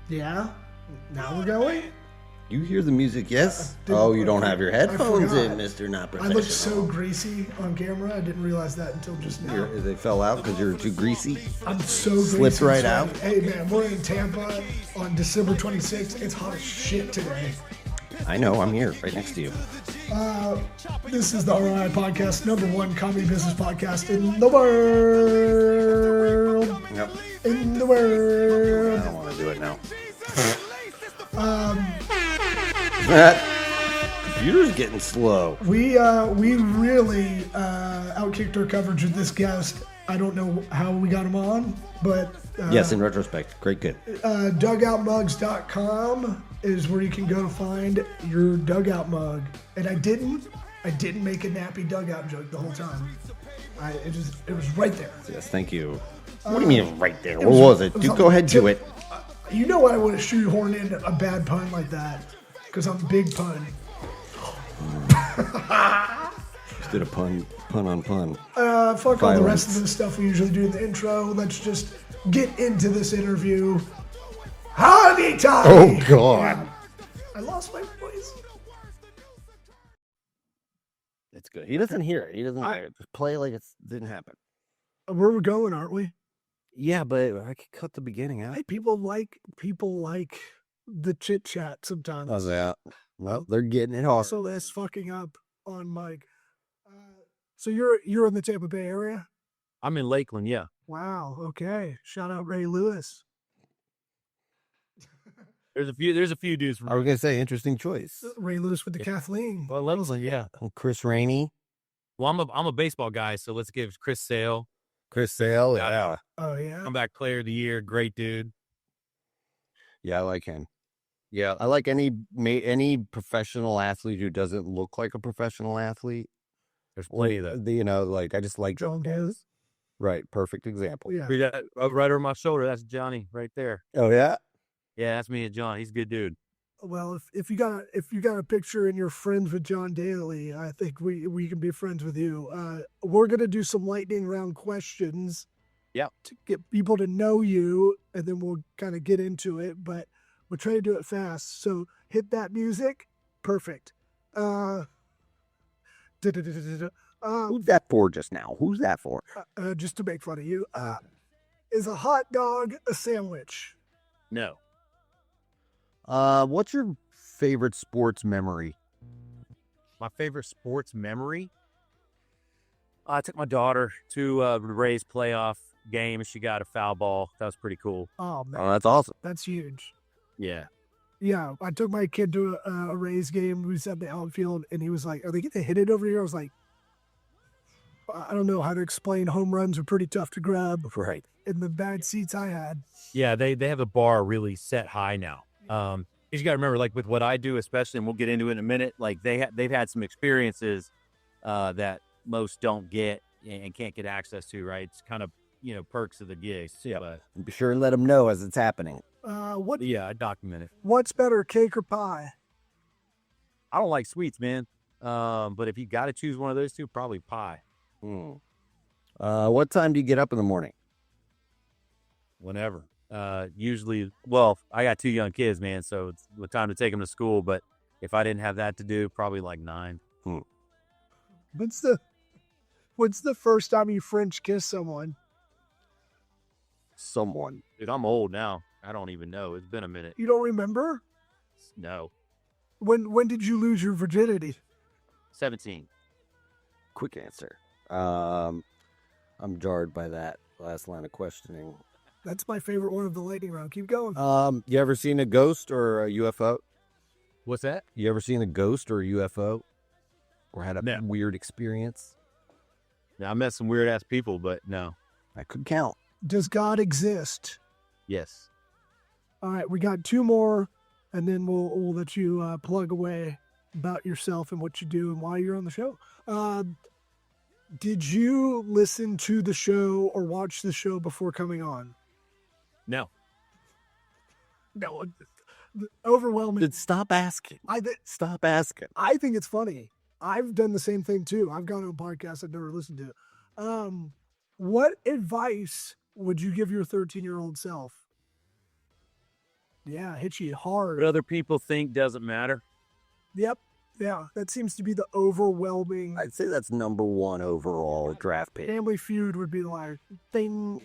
Yeah. Now we're going. You hear the music, yes? You don't have your headphones in, Mr. Not Professional. I looked so greasy on camera. I didn't realize that until just now. They fell out because you're too greasy? I'm so greasy. Slipped right out? Hey, man, we're in Tampa on December 26th. It's hot as shit today. I know. I'm here right next to you. This is the ROI Podcast, #1 comedy business podcast in the world. Yep. In the world. I don't want to do it now. Computer's getting slow. We really outkicked our coverage with this guest. I don't know how we got him on, but yes, in retrospect, great kid. Dugoutmugs.com is where you can go to find your dugout mug. And I didn't make a nappy dugout joke the whole time. It was right there. Yes, thank you. What do you mean right there? What was it? Dude, go ahead, do it. You know I want to shoehorn in a bad pun like that because I'm big pun. Just did a pun on pun. Fuck all the rest of the stuff we usually do in the intro. Let's just get into this interview. Howdy, Tommy! Oh, God. I lost my voice. It's good. He doesn't hear it. He doesn't just play like it didn't happen. Where we're going, aren't we? Yeah, but I could cut the beginning out. Hey, people like the chit chat sometimes. How's that? Well, they're getting it hard. So that's fucking up on Mike. So you're in the Tampa Bay area? I'm in Lakeland, yeah. Wow. Okay. Shout out Ray Lewis. There's a few dudes from. I was gonna say interesting choice. Ray Lewis with the Kathleen. Well, Levelson, yeah. Chris Rainey. Well, I'm a baseball guy, so let's give Chris Sale. Chris Sale, yeah. Oh yeah. Comeback player of the year, great dude. Yeah, I like him. Yeah, I like any professional athlete who doesn't look like a professional athlete. There's plenty of that. I just like John Davis. Right, perfect example. Yeah. Right over my shoulder, that's Johnny right there. Oh yeah. Yeah, that's me and John. He's a good dude. Well, if you got a picture and you're friends with John Daly, I think we can be friends with you. We're gonna do some lightning round questions. Yeah. To get people to know you, and then we'll kind of get into it. But we'll try to do it fast. So hit that music. Perfect. Who's that for just now? Who's that for? Just to make fun of you. Is a hot dog a sandwich? No. What's your favorite sports memory? My favorite sports memory? I took my daughter to the Rays playoff game, and she got a foul ball. That was pretty cool. Oh, man. Oh, that's awesome. That's huge. Yeah. Yeah, I took my kid to a Rays game. We was at the outfield, and he was like, "Are they getting to hit it over here?" I was like, "I don't know how to explain. Home runs are pretty tough to grab." Right. In the bad seats I had. Yeah, they have the bar really set high now. You got to remember, like with what I do, especially, and we'll get into it in a minute. Like they've had some experiences that most don't get and can't get access to. Right? It's kind of perks of the gig. Yeah. But Be sure to let them know as it's happening. yeah, I document it. What's better, cake or pie? I don't like sweets, man. But if you got to choose one of those two, probably pie. What time do you get up in the morning? Whenever. Usually, well, I got 2 young kids, man, so it's the time to take them to school. But if I didn't have that to do, probably like 9. What's the first time you French kiss someone? Someone. Dude, I'm old now. I don't even know. It's been a minute. You don't remember? No. When did you lose your virginity? 17. Quick answer. I'm jarred by that last line of questioning. That's my favorite one of the lightning round. Keep going. You ever seen a ghost or a UFO? What's that? You ever seen a ghost or a UFO? Or had a No. weird experience? Now, I met some weird ass people, but no. That could count. Does God exist? Yes. All right, we got 2 more, and then we'll let you plug away about yourself and what you do and why you're on the show. Did you listen to the show or watch the show before coming on? No. No, overwhelming. Stop asking. Stop asking. I think it's funny. I've done the same thing too. I've gone to a podcast I've never listened to. What advice would you give your 13-year-old self? Yeah, hits you What hard. other people think doesn't matter. Yep. Yeah, that seems to be the overwhelming. I'd say that's number one overall draft pick. Family Feud would be like thing.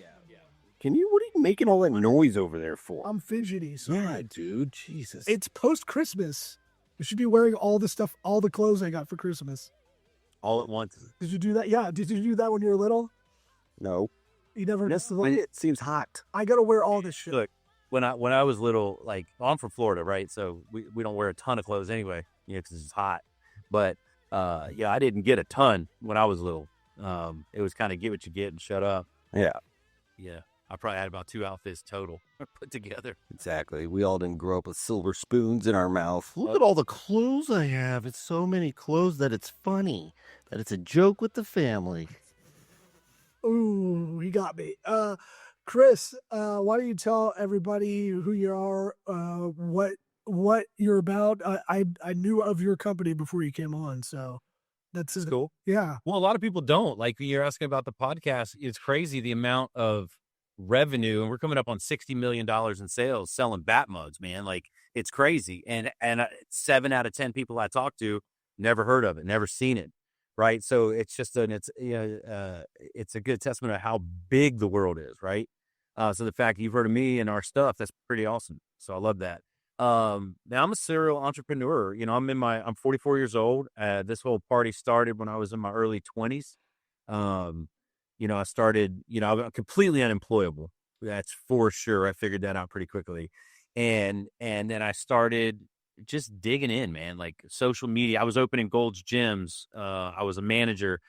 What are you making all that noise over there for? I'm fidgety. Sorry. Yeah, dude. Jesus. It's post Christmas. You should be wearing all the stuff, all the clothes I got for Christmas. All at once. Did you do that? Yeah. Did you do that when you were little? No. You never. It seems hot. I gotta wear all this shit. Look, when I was little, like, I'm from Florida, right? So we don't wear a ton of clothes anyway, because it's hot. But yeah, I didn't get a ton when I was little. It was kind of get what you get and shut up. Yeah. Yeah. I probably had about 2 outfits total put together. Exactly. We all didn't grow up with silver spoons in our mouth. Look at all the clothes I have. It's so many clothes that it's funny, that it's a joke with the family. Ooh, he got me. Kris, why don't you tell everybody who you are, what you're about? I knew of your company before you came on, so that's it. Cool. Yeah. Well, a lot of people don't. Like, you're asking about the podcast. It's crazy the amount of revenue, and we're coming up on $60 million in sales selling bat mugs, man. Like, it's crazy. And 7 out of 10 people I talk to never heard of it, never seen it. Right. So it's just it's a good testament of how big the world is. Right. So the fact that you've heard of me and our stuff, that's pretty awesome. So I love that. Now I'm a serial entrepreneur. I'm 44 years old. This whole party started when I was in my early 20s. I started, I'm completely unemployable. That's for sure. I figured that out pretty quickly. And then I started just digging in, man, like social media. I was opening Gold's Gyms. I was a manager.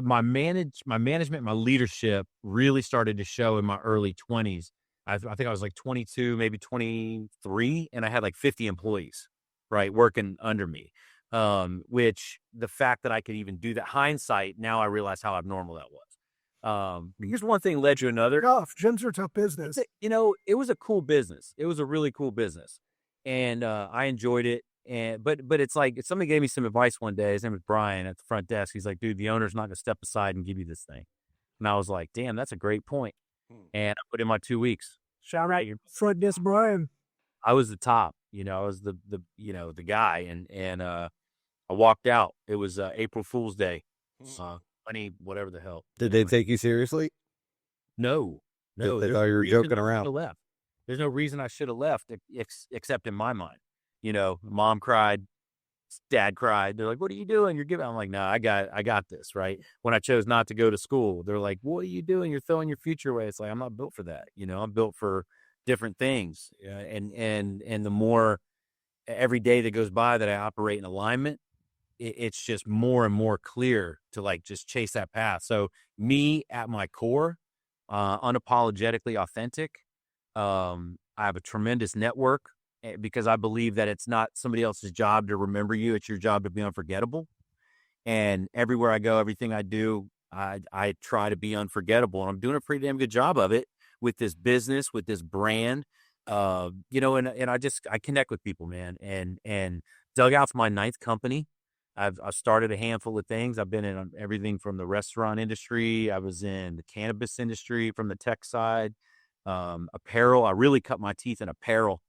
My management, my leadership really started to show in my early 20s. I think I was like 22, maybe 23, and I had like 50 employees, right, working under me. Which the fact that I could even do that, hindsight, now I realize how abnormal that was. Here's one thing led to another. Tough. Gyms are tough business. It was a cool business. It was a really cool business. And I enjoyed it. But it's like, somebody gave me some advice one day. His name was Brian at the front desk. He's like, dude, the owner's not going to step aside and give you this thing. And I was like, damn, that's a great point. And I put in my 2 weeks. Shout out your front desk, Brian. I was the top, I was the guy. And I walked out. It was April Fool's Day. Whatever the hell. Did they take you seriously? No. They thought you were joking around. Left. There's no reason I should have left except in my mind. Mom cried, dad cried. They're like, what are you doing? You're giving. I'm like, no, I got this, right? When I chose not to go to school, they're like, what are you doing? You're throwing your future away. It's like, I'm not built for that. I'm built for different things. And the more every day that goes by that I operate in alignment, it's just more and more clear to like just chase that path. So me at my core, unapologetically authentic. I have a tremendous network because I believe that it's not somebody else's job to remember you. It's your job to be unforgettable. And everywhere I go, everything I do, I try to be unforgettable. And I'm doing a pretty damn good job of it with this business, with this brand. And I connect with people, man. And Dugout's my 9th company. I've started a handful of things. I've been in everything from the restaurant industry. I was in the cannabis industry from the tech side. Apparel. I really cut my teeth in apparel.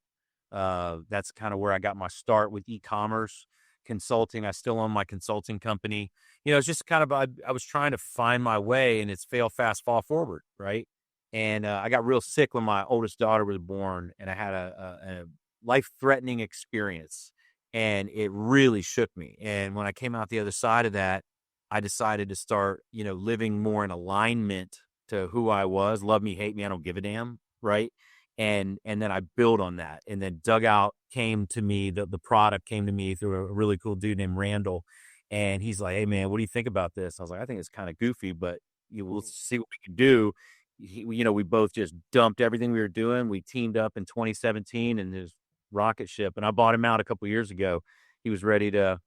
That's kind of where I got my start with e-commerce. Consulting. I still own my consulting company. It's just kind of, I was trying to find my way, and it's fail fast, fall forward. Right. And, I got real sick when my oldest daughter was born, and I had a life-threatening experience, and it really shook me. And when I came out the other side of that, I decided to start, living more in alignment to who I was. Love me, hate me, I don't give a damn, right? And then I built on that. And then Dugout came to me, the product came to me through a really cool dude named Randall. And he's like, hey, man, what do you think about this? I was like, I think it's kind of goofy, but we'll see what we can do. We both just dumped everything we were doing. We teamed up in 2017 in this rocket ship. And I bought him out a couple of years ago. He was ready to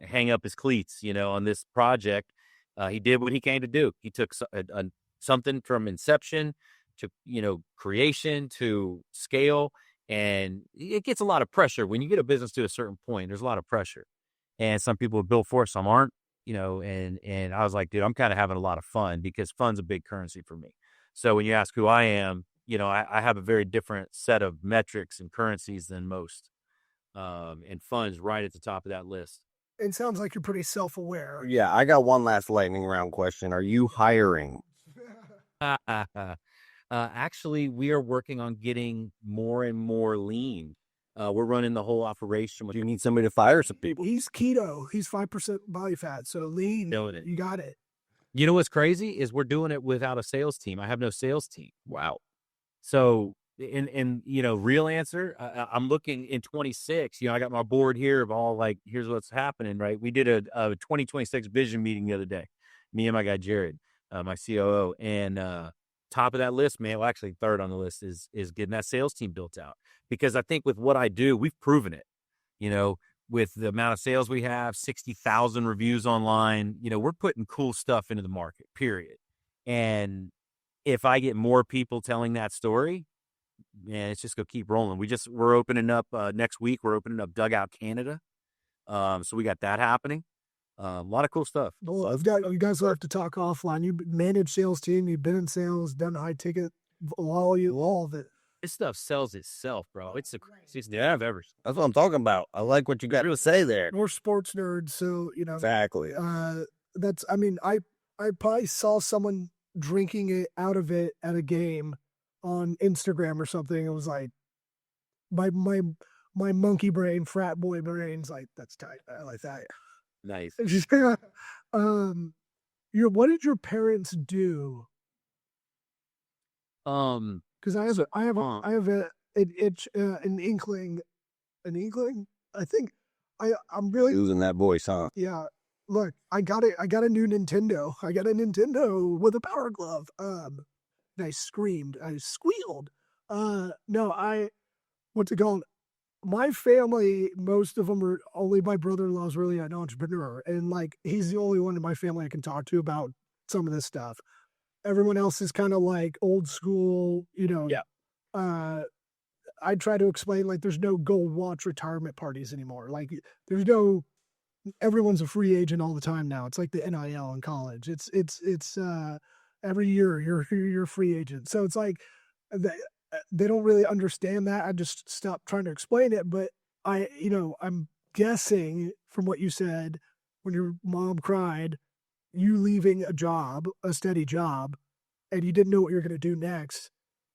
hang up his cleats, on this project. He did what he came to do. He took something from inception to, creation to scale. And it gets a lot of pressure. When you get a business to a certain point, there's a lot of pressure. And some people are built for it, some aren't, and I was like, dude, I'm kind of having a lot of fun because fun's a big currency for me. So when you ask who I am, I have a very different set of metrics and currencies than most. And funds right at the top of that list. It sounds like you're pretty self-aware. Yeah, I got one last lightning round question. Are you hiring? Actually, we are working on getting more and more lean. We're running the whole operation. Do you need somebody to fire some people? He's keto. He's 5% body fat. So lean, Doing it. you got it. You know what's crazy is we're doing it without a sales team. I have no sales team. Wow. So, real answer, I'm looking in 26. I got my board here of all here's what's happening, right? We did a 2026 vision meeting the other day, me and my guy Jared, my COO, and top of that list, man. Well, actually, third on the list is getting that sales team built out, because I think with what I do, we've proven it. With the amount of sales we have, 60,000 reviews online, we're putting cool stuff into the market, period. And if I get more people telling that story, man, it's just going to keep rolling. We're opening up next week. We're opening up Dugout, Canada. So we got that happening. A lot of cool stuff. Well, you guys will have to talk offline. You manage sales team. You've been in sales, done high ticket, all of it. This stuff sells itself, bro. It's the craziest thing I've ever seen. That's what I'm talking about. I like what you got to say there. We're sports nerds, so Exactly. I probably saw someone drinking it out of it at a game on Instagram or something. It was like my monkey brain, frat boy brain's like, that's tight. I like that. Nice. What did your parents do? Because I have an inkling. I think I'm really Losing that voice, huh? Yeah. Look, I got a new Nintendo. I got a Nintendo with a power glove. And I screamed. I squealed. What's it called? My family, most of them are, only my brother-in-law is really an entrepreneur. And he's the only one in my family I can talk to about some of this stuff. Everyone else is kind of old school, Yeah. I try to explain there's no gold watch retirement parties anymore. There's no, everyone's a free agent all the time now. It's like the NIL in college. It's every year you're a free agent. So it's they don't really understand that. I just stopped trying to explain it. But I'm guessing from what you said, when your mom cried, you leaving a steady job, and you didn't know what you were going to do next.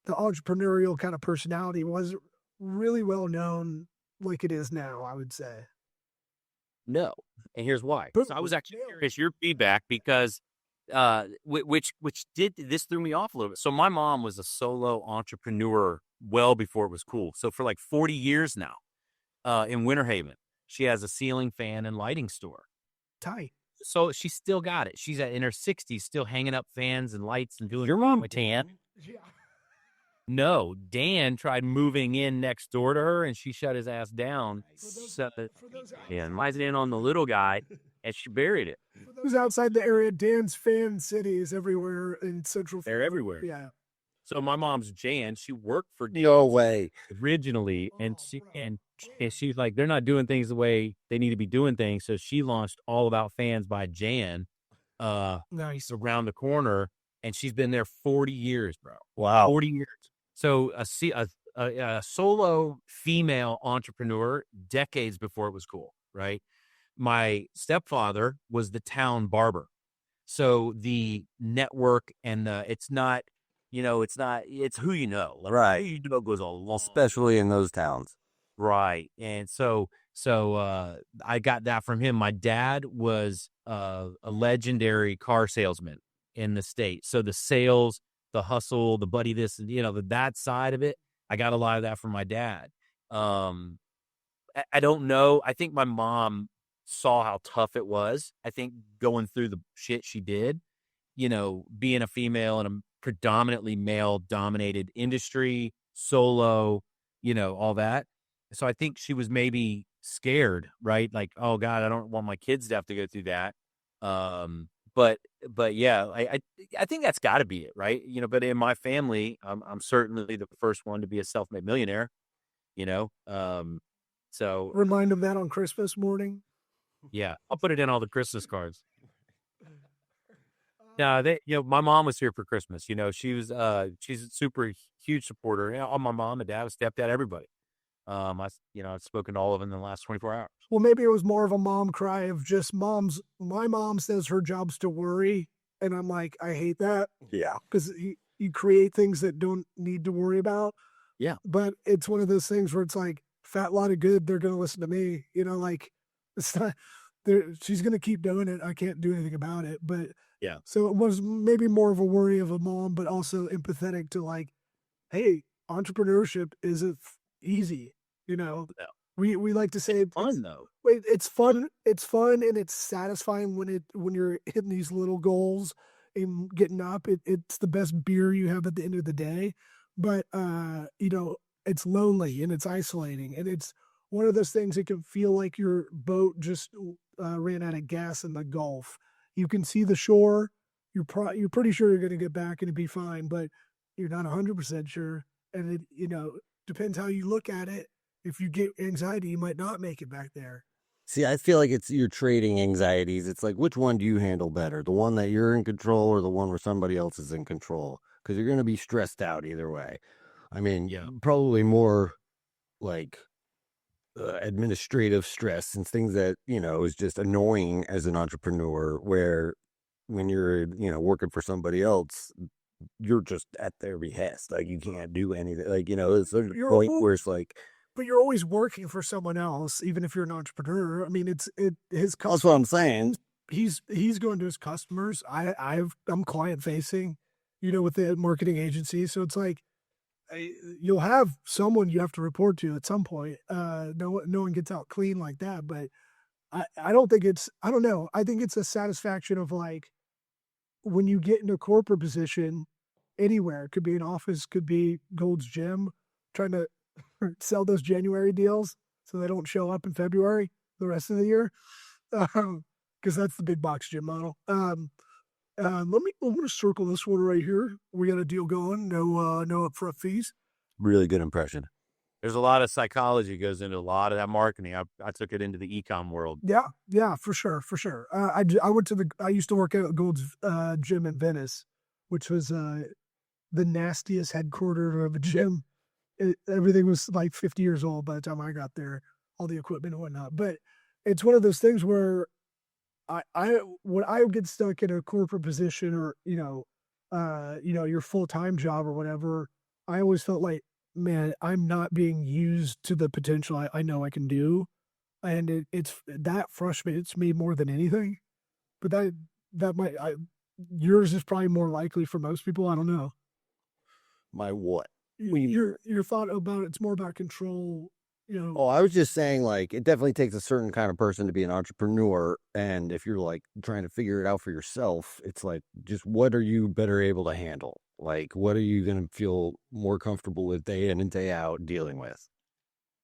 The entrepreneurial kind of personality was really well known like it is now, I would say. No. And here's why. So I was actually curious your feedback, because which threw me off a little bit. So my mom was a solo entrepreneur well before it was cool. So for 40 years now, in Winter Haven, she has a ceiling fan and lighting store. Tight. So she's still got it. She's in her 60s, still hanging up fans and lights and doing. Your mom, Dan? Yeah. No, Dan tried moving in next door to her, and she shut his ass down. And mine's in on the little guy, and she buried it. For those outside the area, Dan's fan city is everywhere in Central. They're everywhere. Yeah. So my mom's Jan. She worked for no way originally, and she's like, they're not doing things the way they need to be doing things. So she launched All About Fans by Jan, nice, around the corner, and she's been there 40 years, bro. Wow, 40 years. So a solo female entrepreneur, decades before it was cool, right? My stepfather was the town barber. So the network and it's who you know. Right. Who you know goes a long, especially in those towns. Right. And so I got that from him. My dad was a legendary car salesman in the state. So the sales, the hustle, the buddy this, and that side of it, I got a lot of that from my dad. I don't know. I think my mom saw how tough it was. I think going through the shit she did, being a female in a predominantly male dominated industry, solo, all that. So I think she was maybe scared, right? Like, oh God, I don't want my kids to have to go through that. But yeah, I think that's got to be it, right? But in my family, I'm certainly the first one to be a self-made millionaire. So remind them that on Christmas morning. Yeah, I'll put it in all the Christmas cards. No, my mom was here for Christmas. She was, she's a super huge supporter. All my mom and dad, stepdad, everybody. I've spoken to all of them in the last 24 hours. Well, maybe it was more of a mom cry of just my mom says her job's to worry. And I'm like, I hate that. Yeah. Because you create things that don't need to worry about. Yeah. But it's one of those things where it's like, fat lot of good, they're going to listen to me. It's not, she's going to keep doing it. I can't do anything about it. But yeah. So it was maybe more of a worry of a mom, but also empathetic to like, hey, entrepreneurship isn't easy. No. We like to say it's fun though. It's fun. It's fun and it's satisfying when you're hitting these little goals and getting up. It's the best beer you have at the end of the day. But it's lonely and it's isolating, and it's one of those things that can feel like your boat just ran out of gas in the Gulf. You can see the shore. You're pretty sure you're going to get back and it'd be fine, but you're not 100% sure. And it depends how you look at it. If you get anxiety, you might not make it back there. See, I feel like you're trading anxieties. It's like, which one do you handle better? The one that you're in control or the one where somebody else is in control? Because you're going to be stressed out either way. I mean, probably more like administrative stress and things that, is just annoying as an entrepreneur, where when you're, working for somebody else, you're just at their behest. Like, you can't do anything. Like, it's a point where it's like, but you're always working for someone else, even if you're an entrepreneur. I mean, his. That's what I'm saying. He's going to his customers. I'm client facing, with the marketing agency. So it's like, you'll have someone you have to report to at some point. No one gets out clean like that. But I don't think I don't know. I think it's a satisfaction of like, when you get in a corporate position anywhere, it could be an office, could be Gold's Gym, trying to sell those January deals so they don't show up in February the rest of the year, because that's the big box gym model. I'm going to circle this one right here. We got a deal going. No upfront fees. Really good impression. There's a lot of psychology goes into a lot of that marketing. I took it into the e-com world. Yeah, for sure. I used to work at Gold's Gym in Venice, which was the nastiest headquarters of a gym. Everything was like 50 years old by the time I got there, all the equipment and whatnot. But it's one of those things where when I get stuck in a corporate position or, your full-time job or whatever, I always felt like, man, I'm not being used to the potential I know I can do. And that frustrates me more than anything. But yours is probably more likely for most people. I don't know. My what? Your thought about it's more about control, Oh, I was just saying, like, it definitely takes a certain kind of person to be an entrepreneur. And if you're like trying to figure it out for yourself, it's like, just what are you better able to handle? Like, what are you going to feel more comfortable with day in and day out dealing with?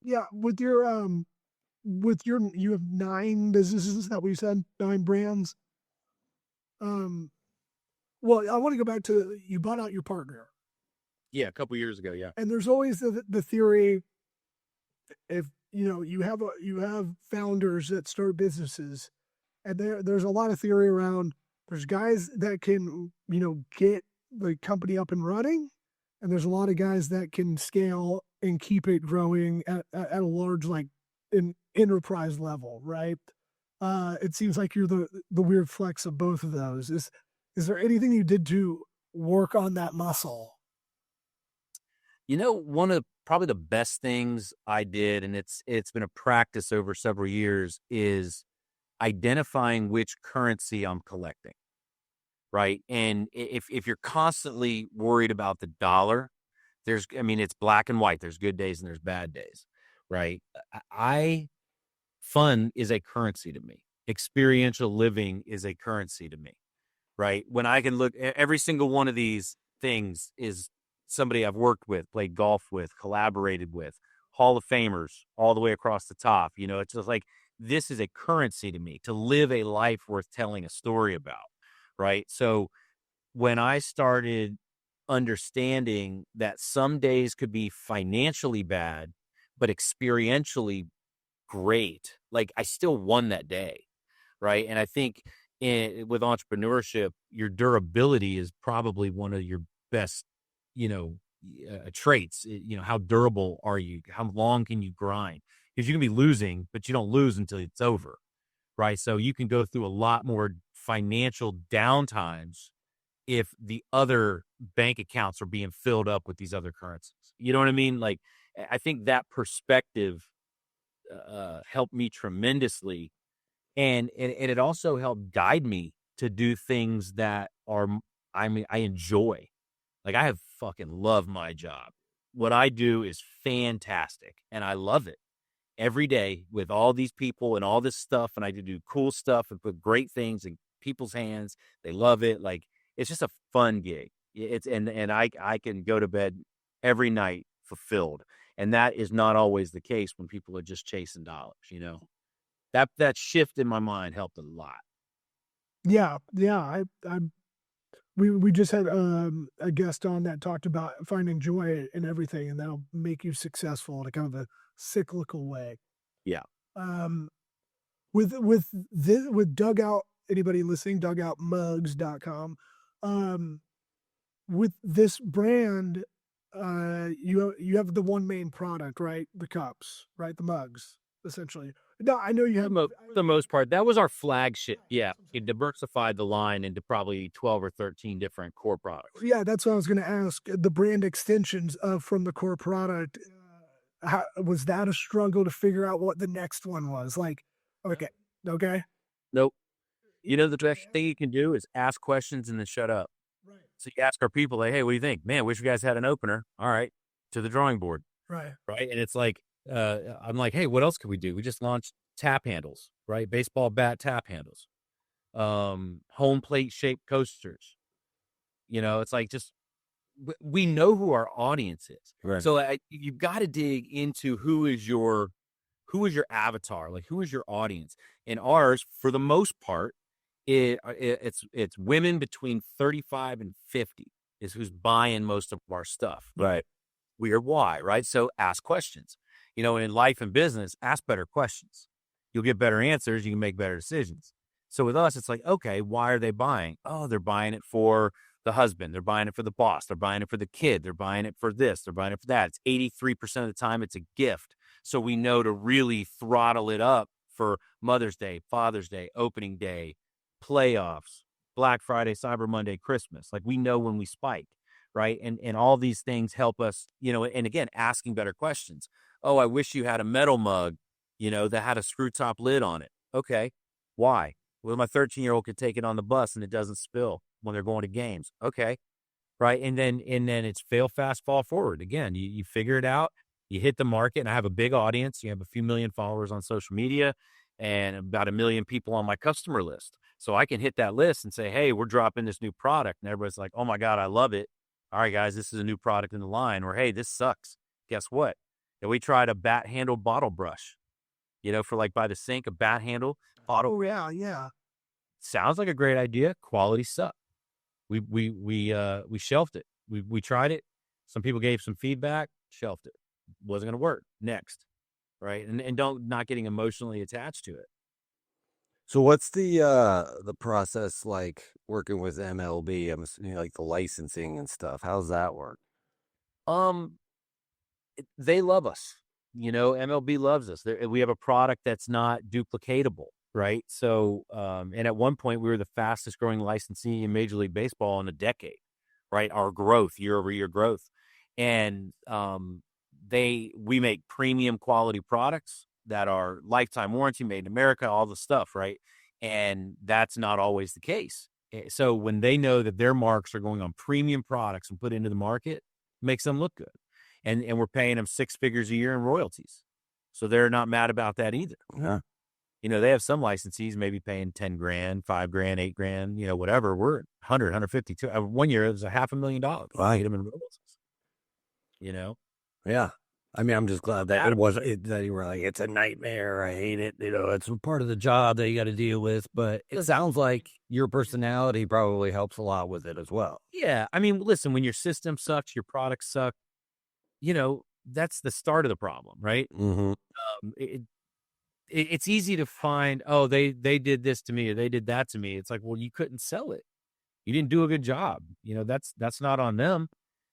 Yeah. With your, you have 9 businesses that we said, 9 brands. Well, I want to go back to, you bought out your partner. Yeah, a couple years ago, yeah. And there's always the theory, if you have founders that start businesses, and there's a lot of theory around. There's guys that can get the company up and running, and there's a lot of guys that can scale and keep it growing at a large, like, an enterprise level, right? It seems like you're the weird flex of both of those. Is there anything you did to work on that muscle? One of probably the best things I did, and it's been a practice over several years, is identifying which currency I'm collecting, right? And if you're constantly worried about the dollar, it's black and white. There's good days and there's bad days, right? Fun is a currency to me. Experiential living is a currency to me, right? When I can look, every single one of these things is somebody I've worked with, played golf with, collaborated with, Hall of Famers all the way across the top. It's just like, this is a currency to me to live a life worth telling a story about, right? So when I started understanding that some days could be financially bad, but experientially great, like, I still won that day, right? And I think And with entrepreneurship, your durability is probably one of your best, traits. How durable are you? How long can you grind? Because you can be losing, but you don't lose until it's over, right? So you can go through a lot more financial downtimes if the other bank accounts are being filled up with these other currencies. You know what I mean? Like, I think that perspective helped me tremendously. And it also helped guide me to do things that I enjoy. Like, I have fucking love my job. What I do is fantastic, and I love it every day with all these people and all this stuff. And I do cool stuff and put great things in people's hands. They love it. Like, it's just a fun gig. And I can go to bed every night fulfilled. And that is not always the case when people are just chasing dollars, That shift in my mind helped a lot. Yeah. We just had a guest on that talked about finding joy in everything, and that'll make you successful in a kind of a cyclical way. Yeah. With Dugout, anybody listening, dugoutmugs.com, with this brand, you have the one main product, right? The cups, right? The mugs, essentially. No, I know you have For the most part, that was our flagship. Yeah, it diversified the line into probably 12 or 13 different core products. Yeah, that's what I was going to ask. The brand extensions from the core product, was that a struggle to figure out what the next one was? Like, okay. Nope. The best thing you can do is ask questions and then shut up. Right. So you ask our people, like, hey, what do you think? Man, wish you guys had an opener. All right, to the drawing board. Right. And it's like, I'm like, hey, what else could we do? We just launched tap handles, right? Baseball bat tap handles, home plate shaped coasters. It's like, just, we know who our audience is. Right. So you've got to dig into who is your avatar, like who is your audience. And ours, for the most part, it's women between 35 and 50 is who's buying most of our stuff. Right. Weird why, right? So ask questions. In life and business, ask better questions. You'll get better answers. You can make better decisions. So with us, it's like, okay, why are they buying? Oh, they're buying it for the husband. They're buying it for the boss. They're buying it for the kid. They're buying it for this. They're buying it for that. It's 83% of the time it's a gift. So we know to really throttle it up for Mother's Day, Father's Day, opening day, playoffs, Black Friday, Cyber Monday, Christmas. Like, we know when we spike, right? And all these things help us, and again, asking better questions. Oh, I wish you had a metal mug, that had a screw top lid on it. Okay. Why? Well, my 13-year-old could take it on the bus and it doesn't spill when they're going to games. Okay. Right. And then it's fail fast, fall forward. Again, you figure it out, you hit the market, and I have a big audience. You have a few million followers on social media and about 1 million people on my customer list. So I can hit that list and say, hey, we're dropping this new product. And everybody's like, oh my God, I love it. All right, guys, this is a new product in the line. Or, hey, this sucks. Guess what? And we tried a bat handle bottle brush, for like by the sink, a bat handle bottle. Oh yeah. Sounds like a great idea. Quality sucked. We shelved it. We tried it. Some people gave some feedback, shelved it. Wasn't going to work. Next. Right. And not getting emotionally attached to it. So what's the process like working with MLB? I'm assuming like the licensing and stuff. How's that work? They love us. MLB loves us. We have a product that's not duplicatable, right? So, and at one point we were the fastest growing licensee in Major League Baseball in a decade, right? Our growth, year-over-year growth. And we make premium quality products that are lifetime warranty, made in America, all the stuff, right? And that's not always the case. So when they know that their marks are going on premium products and put into the market, it makes them look good. And we're paying them 6 figures a year in royalties. So they're not mad about that either. Yeah. They have some licensees maybe paying 10 grand, 5 grand, 8 grand, whatever. We're 100, 150. 1 year, it was $500,000. Wow. Paid them in royalties. Yeah. I mean, I'm just glad that it wasn't that you were like, it's a nightmare. I hate it. It's a part of the job that you got to deal with. But it sounds like your personality probably helps a lot with it as well. Yeah. I mean, listen, when your system sucks, your products suck, that's the start of the problem, right? Mm-hmm. it's easy to find, oh, they did this to me or they did that to me. It's like, well, you couldn't sell it. You didn't do a good job. That's not on them.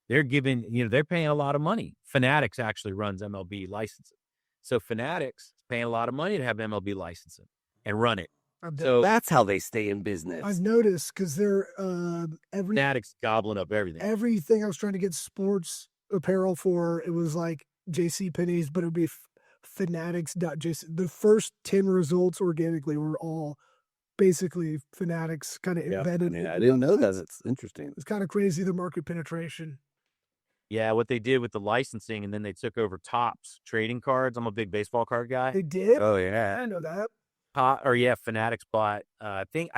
They're giving, they're paying a lot of money. Fanatics actually runs MLB licensing. So Fanatics is paying a lot of money to have MLB licensing and run it. So that's how they stay in business. I've noticed because they're Fanatics gobbling up everything. Everything I was trying to get sports apparel for, it was like JCPenney's, but it would be Fanatics.jc. The first 10 results organically were all basically Fanatics kind of embedded. I didn't know that. It's interesting. It's kind of crazy, the market penetration. Yeah, what they did with the licensing, and then they took over Topps trading cards. I'm a big baseball card guy. They did? Oh, yeah. I know that. Fanatics bought, I think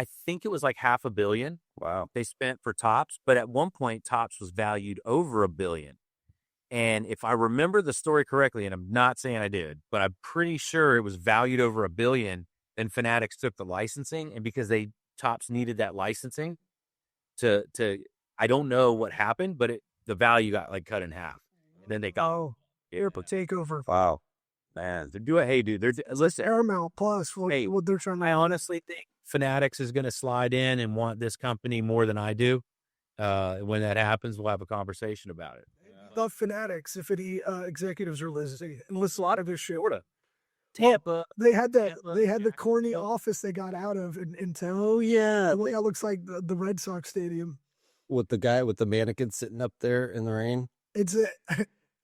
it was like $500 million. Wow. They spent for Topps, but at one point Topps was valued over $1 billion. And if I remember the story correctly, and I'm not saying I did, but I'm pretty sure it was valued over $1 billion. Then Fanatics took the licensing, and because Topps needed that licensing to I don't know what happened, but the value got like cut in half. And then they got takeover. Wow. Man, they're doing. Hey, dude, listen. Paramount Plus. What they're trying to. I honestly think Fanatics is going to slide in and want this company more than I do. When that happens, we'll have a conversation about it. The Fanatics, if any executives are listening, and listen, a lot of this shit. Tampa. They had the corny office they got out of in town. Oh yeah, the way it looks like the Red Sox stadium. With the guy with the mannequin sitting up there in the rain.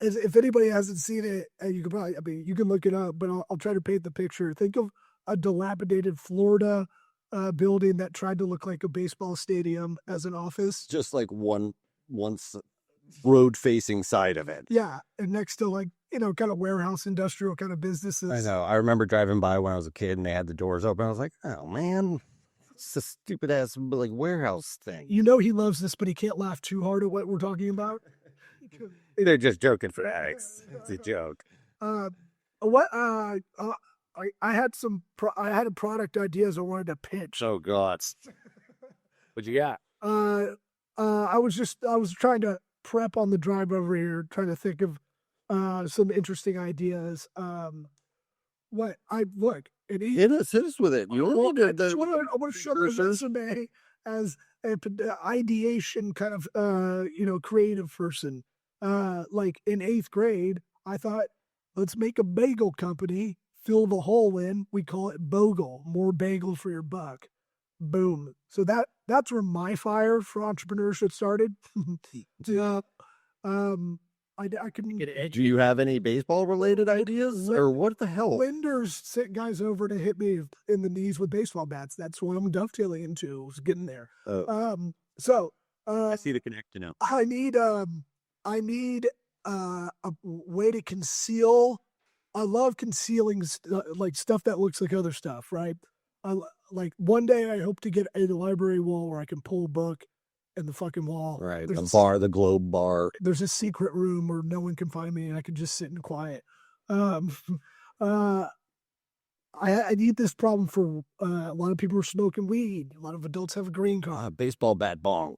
If anybody hasn't seen it, you can look it up, but I'll try to paint the picture. Think of a dilapidated Florida building that tried to look like a baseball stadium as an office. Just like one road-facing side of it. Yeah, and next to kind of warehouse industrial kind of businesses. I know. I remember driving by when I was a kid and they had the doors open. I was like, oh man, it's a stupid ass warehouse thing. He loves this, but he can't laugh too hard at what we're talking about. They're just joking, Fanatics. It's a joke. I had I had product ideas I wanted to pitch. Oh God. What you got? I was trying to prep on the drive over here, trying to think of some interesting ideas. Hit us with it. You want I want to show the resume as an ideation kind of creative person. Like in 8th grade, I thought, let's make a bagel company, fill the hole in. We call it Bogle, more bagel for your buck. Boom. So that's where my fire for entrepreneurship started. I couldn't get it. Do you have any baseball related ideas or what the hell? Lenders sent guys over to hit me in the knees with baseball bats. That's what I'm dovetailing into. Was getting there. Oh. I see the connection now. I need a way to conceal. I love concealing stuff that looks like other stuff, right? Like one day I hope to get a library wall where I can pull a book in the fucking wall. Right. The globe bar. There's a secret room where no one can find me and I can just sit in quiet. I need this problem for a lot of people are smoking weed. A lot of adults have a green card. Baseball bat bong.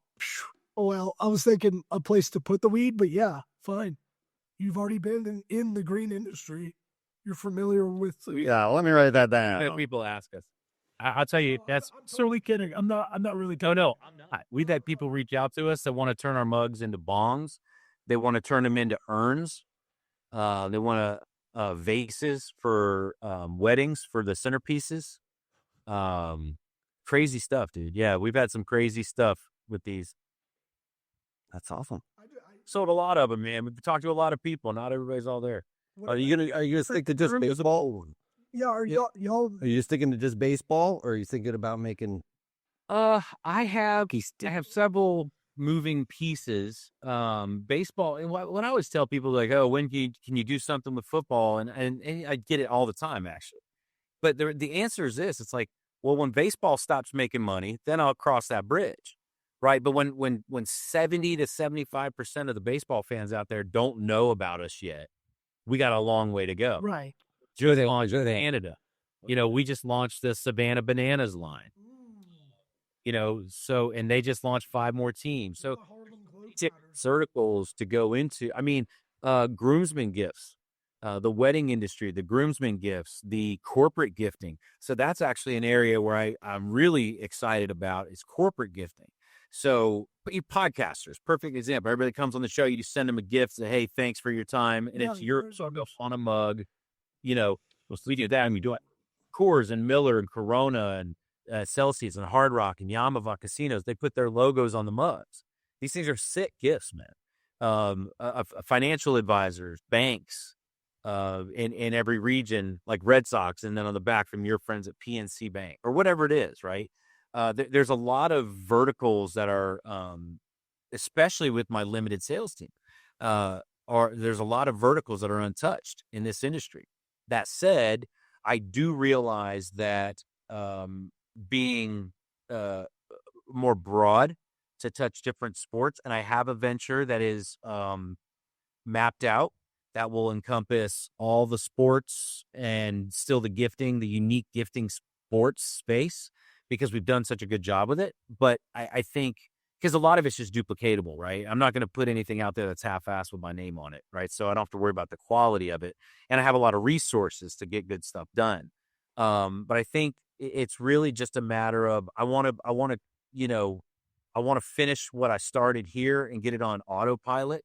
Well, I was thinking a place to put the weed, but yeah, fine. You've already been in the green industry. You're familiar with. Yeah, let me write that down. People ask us. I'll tell you, that's I'm certainly kidding. I'm not really. No, I'm not. We've had people reach out to us that want to turn our mugs into bongs. They want to turn them into urns. They want vases for weddings for the centerpieces. Crazy stuff, dude. Yeah, we've had some crazy stuff with these. That's awesome. Sold a lot of them, man. We've talked to a lot of people. Not everybody's all there. Are you gonna stick to just baseball? Yeah, are y'all? Are you sticking to just baseball, or are you thinking about making? I have several moving pieces. Baseball. And when I always tell people like, oh, when can you do something with football? And I get it all the time, actually. But the answer is this: it's like, well, when baseball stops making money, then I'll cross that bridge, right? But when 70 to 75% of the baseball fans out there don't know about us yet, we got a long way to go. Right. Canada. We just launched the Savannah Bananas line. And they just launched 5 more teams. So circles to go into. I mean, groomsmen gifts. the wedding industry, the groomsmen gifts, the corporate gifting. So that's actually an area where I'm really excited about is corporate gifting. So podcasters, perfect example. Everybody comes on the show, you just send them a gift, say, hey, thanks for your time. And it's your on a mug, we do that. I mean, do it. Coors and Miller and Corona and Celsius and Hard Rock and Yamava casinos, they put their logos on the mugs. These things are sick gifts, man. Financial advisors, banks, in every region, like Red Sox, and then on the back from your friends at PNC Bank or whatever it is, right? There's a lot of verticals that are, especially with my limited sales team, there's a lot of verticals that are untouched in this industry. That said, I do realize that being more broad to touch different sports, and I have a venture that is mapped out that will encompass all the sports and still the gifting, the unique gifting sports space, because we've done such a good job with it. But I think because a lot of it's just duplicatable, right? I'm not going to put anything out there that's half-assed with my name on it, right? So I don't have to worry about the quality of it. And I have a lot of resources to get good stuff done. But I think it's really just a matter of I want to finish what I started here and get it on autopilot.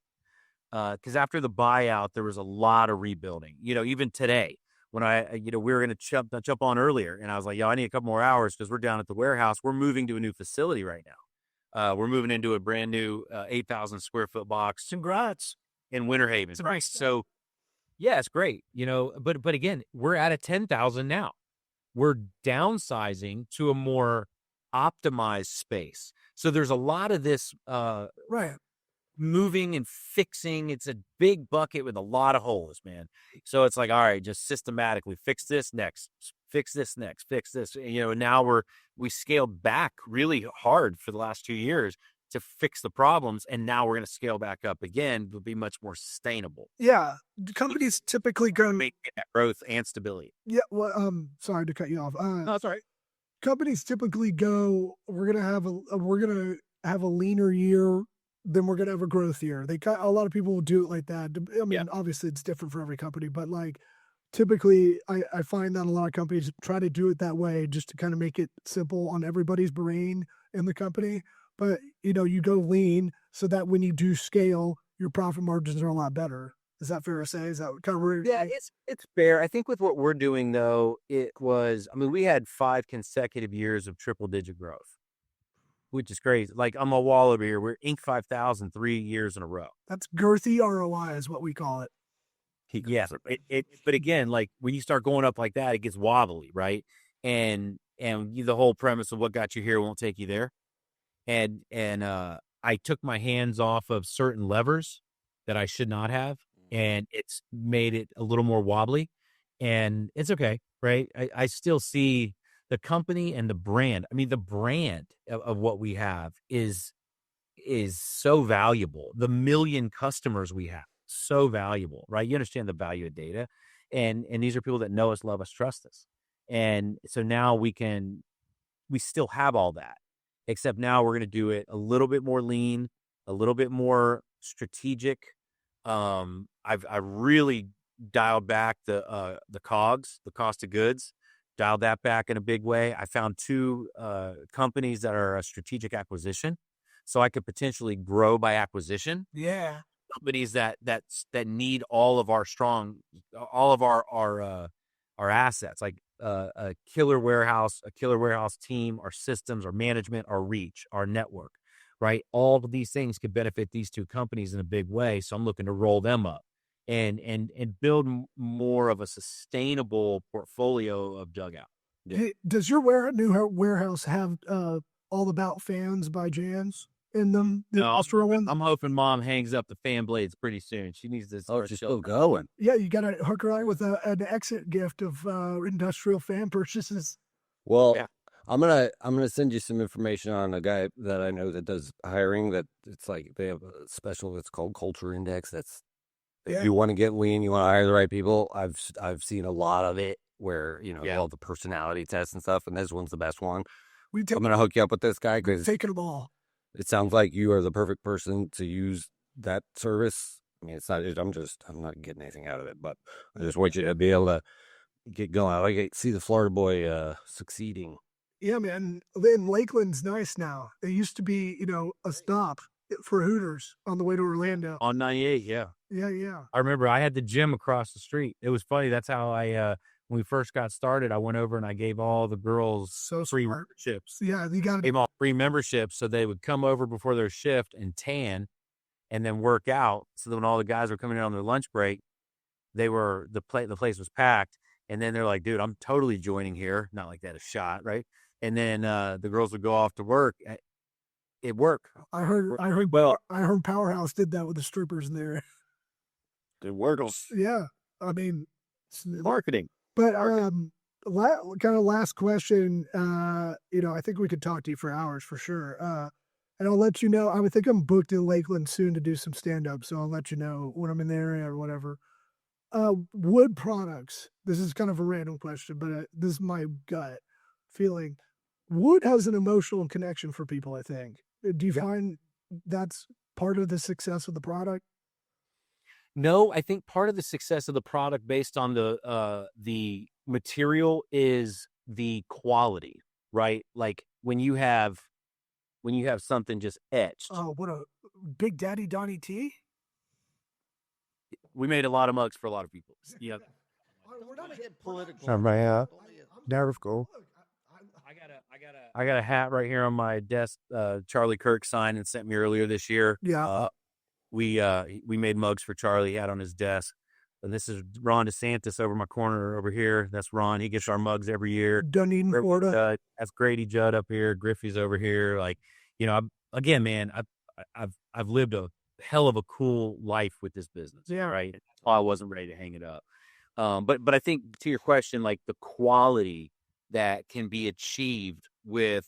Because after the buyout, there was a lot of rebuilding. Even today, when we were going to jump on earlier, and I was like, yo, I need a couple more hours because we're down at the warehouse. We're moving to a new facility right now. We're moving into a brand new 8,000 square foot box. Congrats. In Winter Haven. It's nice. So, yeah, it's great. But again, we're at a 10,000 now. We're downsizing to a more optimized space. So there's a lot of this right. moving and fixing. It's a big bucket with a lot of holes, man. So it's like, all right, just systematically fix this next, fix this next, fix this. And now we scaled back really hard for the last 2 years to fix the problems. And now we're going to scale back up again to be much more sustainable. Yeah. Companies typically go make that growth and stability. Yeah. Well, sorry to cut you off. No, that's all right. Companies typically go, we're going to have a leaner year, then we're going to have a growth year. A lot of people will do it like that. I mean, Obviously it's different for every company, but like typically I find that a lot of companies try to do it that way just to kind of make it simple on everybody's brain in the company. But, you go lean so that when you do scale, your profit margins are a lot better. Is that fair to say? Is that kind of weird? Yeah, it's fair. I think with what we're doing, though, we had 5 consecutive years of triple-digit growth, which is crazy. Like, I'm a wall over here. We're Inc. 5,000 3 years in a row. That's girthy ROI is what we call it. Yeah. But again, like when you start going up like that, it gets wobbly, right? And the whole premise of what got you here won't take you there. And I took my hands off of certain levers that I should not have, and it's made it a little more wobbly, and it's okay, right? I still see the company and the brand. I mean, the brand of what we have is so valuable. The 1 million customers we have, so valuable, right? You understand the value of data, and these are people that know us, love us, trust us. And so now we still have all that, except now we're going to do it a little bit more lean, a little bit more strategic. I've really dialed back the COGS, the cost of goods, dialed that back in a big way. I found 2 companies that are a strategic acquisition, so I could potentially grow by acquisition. Yeah, companies that need all of our assets, like a killer warehouse team, our systems, our management, our reach, our network, right? All of these things could benefit these 2 companies in a big way. So I'm looking to roll them up and build more of a sustainable portfolio of Dugout. Yeah. Hey, does your new warehouse have All About fans by Jans in them? No, I'm hoping Mom hangs up the fan blades pretty soon. She needs this. Oh, she's still going. Yeah, you got to hook her on with an exit gift of industrial fan purchases. Well, yeah. I'm gonna send you some information on a guy that I know that does hiring. That it's like they have a special. It's called Culture Index. That's if you want to get lean, you want to hire the right people. I've seen a lot of it where all the personality tests and stuff, and this one's the best one. I'm gonna hook you up with this guy because taking them all. It sounds like you are the perfect person to use that service. I mean, it's not. I'm not getting anything out of it, but I just want you to be able to get going. I like to see the Florida boy succeeding. Yeah, man. And Lakeland's nice now. It used to be, a stop for Hooters on the way to Orlando. On 98, yeah. Yeah. I remember I had the gym across the street. It was funny. That's how when we first got started, I went over and I gave all the girls So free smart. memberships. Yeah, you got Gave them all free memberships so they would come over before their shift and tan and then work out. So that when all the guys were coming in on their lunch break, the place was packed. And then they're like, dude, I'm totally joining here. Not like that, a shot, right? And then the girls would go off to work. It worked. I heard Powerhouse did that with the strippers in there. It works. Yeah. I mean, Marketing. but kind of last question, I think we could talk to you for hours for sure. And I'll let you know, I would think I'm booked in Lakeland soon to do some stand-up, so I'll let you know when I'm in the area or whatever. Wood products. This is kind of a random question, but this is my gut feeling. Wood has an emotional connection for people, I think. Do you find that's part of the success of the product? No, I think part of the success of the product based on the material is the quality, right? Like when you have something just etched. Oh, what a Big Daddy Donnie T. We made a lot of mugs for a lot of people. Yeah. We're not Get political. narrative goal. I got a hat right here on my desk. Charlie Kirk signed and sent me earlier this year. Yeah. We made mugs for Charlie. He had on his desk. And this is Ron DeSantis over my corner over here. That's Ron. He gets our mugs every year. Dunedin, Florida. That's Grady Judd up here. Griffey's over here. Like, I've lived a hell of a cool life with this business. Yeah. Right. That's why I wasn't ready to hang it up. But I think to your question, like the quality that can be achieved with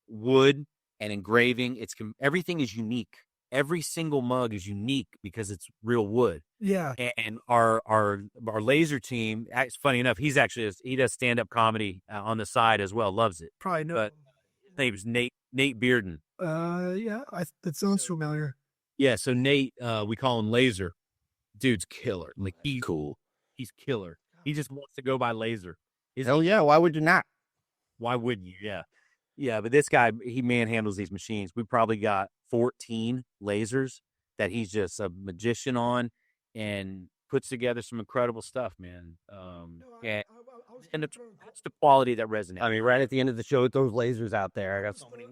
wood and engraving, everything is unique. Every single mug is unique because it's real wood. Yeah. And our laser team, it's funny enough, he does stand-up comedy on the side as well. Loves it. Probably no. But his name is Nate Bearden. Yeah, that sounds familiar. Yeah, so Nate, we call him Laser. Dude's killer. Like he's Cool. He's killer. He just wants to go by Laser. Hell yeah, why would you not? Why wouldn't you? Yeah. Yeah, but this guy, he manhandles these machines. We probably got 14 lasers that he's just a magician on and puts together some incredible stuff, man. And it's the quality that resonates. I mean, right at the end of the show, with those lasers out there, I got so many